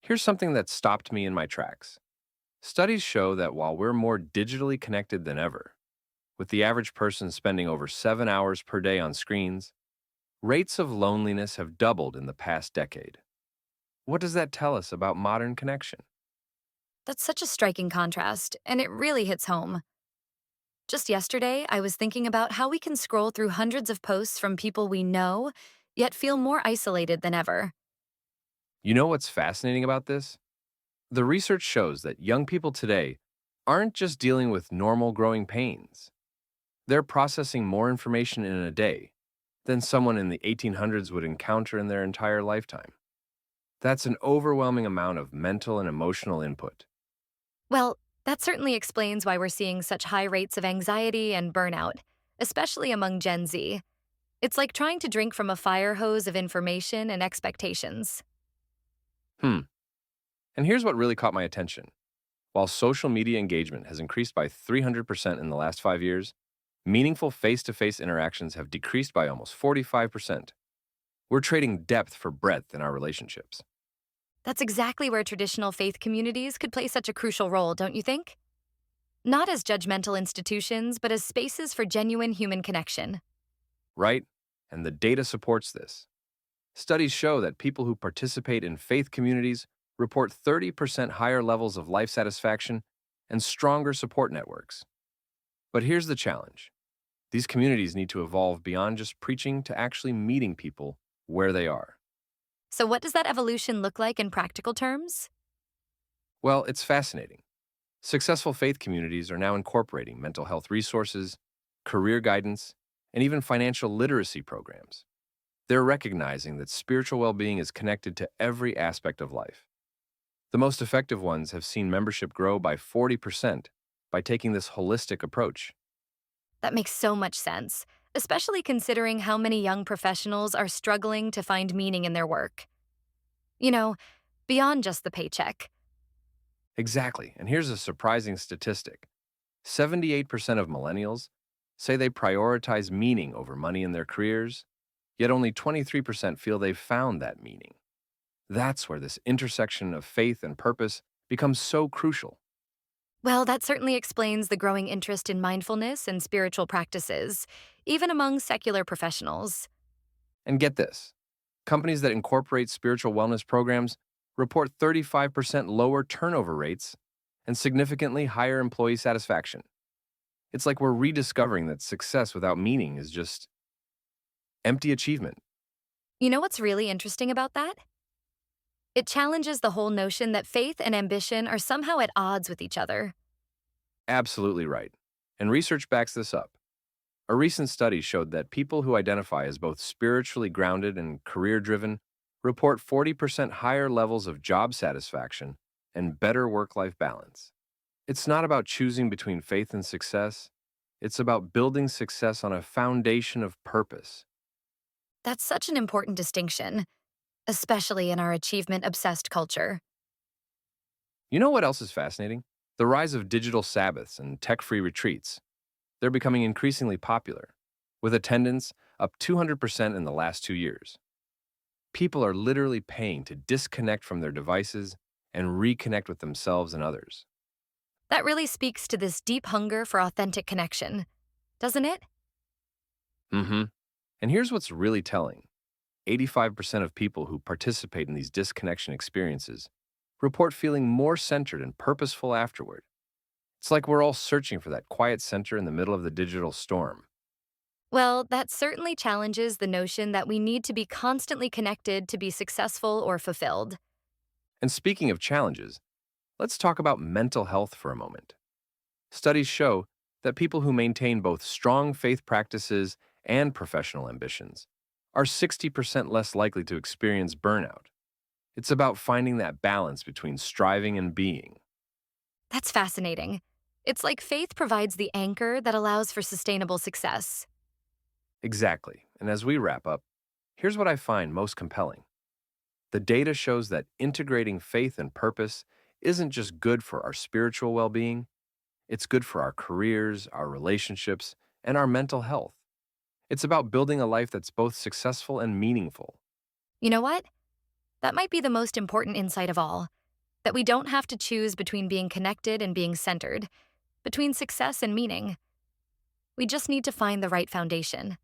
Here's something that stopped me in my tracks. Studies show that while we're more digitally connected than ever, with the average person spending over 7 hours per day on screens, rates of loneliness have doubled in the past decade. What does that tell us about modern connection? That's such a striking contrast, and it really hits home. Just yesterday, I was thinking about how we can scroll through hundreds of posts from people we know, yet feel more isolated than ever. You know what's fascinating about this? The research shows that young people today aren't just dealing with normal growing pains. They're processing more information in a day than someone in the 1800s would encounter in their entire lifetime. That's an overwhelming amount of mental and emotional input. Well, that certainly explains why we're seeing such high rates of anxiety and burnout, especially among Gen Z. It's like trying to drink from a fire hose of information and expectations. Hmm. And here's what really caught my attention. While social media engagement has increased by 300% in the last 5 years, meaningful face to face interactions have decreased by almost 45%. We're trading depth for breadth in our relationships. That's exactly where traditional faith communities could play such a crucial role, don't you think? Not as judgmental institutions, but as spaces for genuine human connection. Right? And the data supports this. Studies show that people who participate in faith communities report 30% higher levels of life satisfaction and stronger support networks. But here's the challenge: these communities need to evolve beyond just preaching to actually meeting people where they are. So, what does that evolution look like in practical terms? Well, it's fascinating. Successful faith communities are now incorporating mental health resources, career guidance, and even financial literacy programs. They're recognizing that spiritual well being is connected to every aspect of life. The most effective ones have seen membership grow by 40% by taking this holistic approach. That makes so much sense, especially considering how many young professionals are struggling to find meaning in their work. You know, beyond just the paycheck. Exactly. And here's a surprising statistic: 78% of millennials say they prioritize meaning over money in their careers, yet only 23% feel they've found that meaning. That's where this intersection of faith and purpose becomes so crucial. Well, that certainly explains the growing interest in mindfulness and spiritual practices, even among secular professionals. And get this: companies that incorporate spiritual wellness programs report 35% lower turnover rates and significantly higher employee satisfaction. It's like we're rediscovering that success without meaning is just empty achievement. You know what's really interesting about that? It challenges the whole notion that faith and ambition are somehow at odds with each other. Absolutely right. And research backs this up. A recent study showed that people who identify as both spiritually grounded and career driven report 40% higher levels of job satisfaction and better work life balance. It's not about choosing between faith and success, it's about building success on a foundation of purpose. That's such an important distinction, especially in our achievement obsessed culture. You know what else is fascinating? The rise of digital Sabbaths and tech free retreats. They're becoming increasingly popular, with attendance up 200% in the last 2 years. People are literally paying to disconnect from their devices and reconnect with themselves and others. That really speaks to this deep hunger for authentic connection, doesn't it? Hmm. And here's what's really telling: 85% of people who participate in these disconnection experiences report feeling more centered and purposeful afterward. It's like we're all searching for that quiet center in the middle of the digital storm. Well, that certainly challenges the notion that we need to be constantly connected to be successful or fulfilled. And speaking of challenges, let's talk about mental health for a moment. Studies show that people who maintain both strong faith practices and professional ambitions are 60% less likely to experience burnout. It's about finding that balance between striving and being. That's fascinating. It's like faith provides the anchor that allows for sustainable success. Exactly. And as we wrap up, here's what I find most compelling. The data shows that integrating faith and purpose isn't just good for our spiritual well being, it's good for our careers, our relationships, and our mental health. It's about building a life that's both successful and meaningful. You know what? That might be the most important insight of all. That we don't have to choose between being connected and being centered, between success and meaning. We just need to find the right foundation.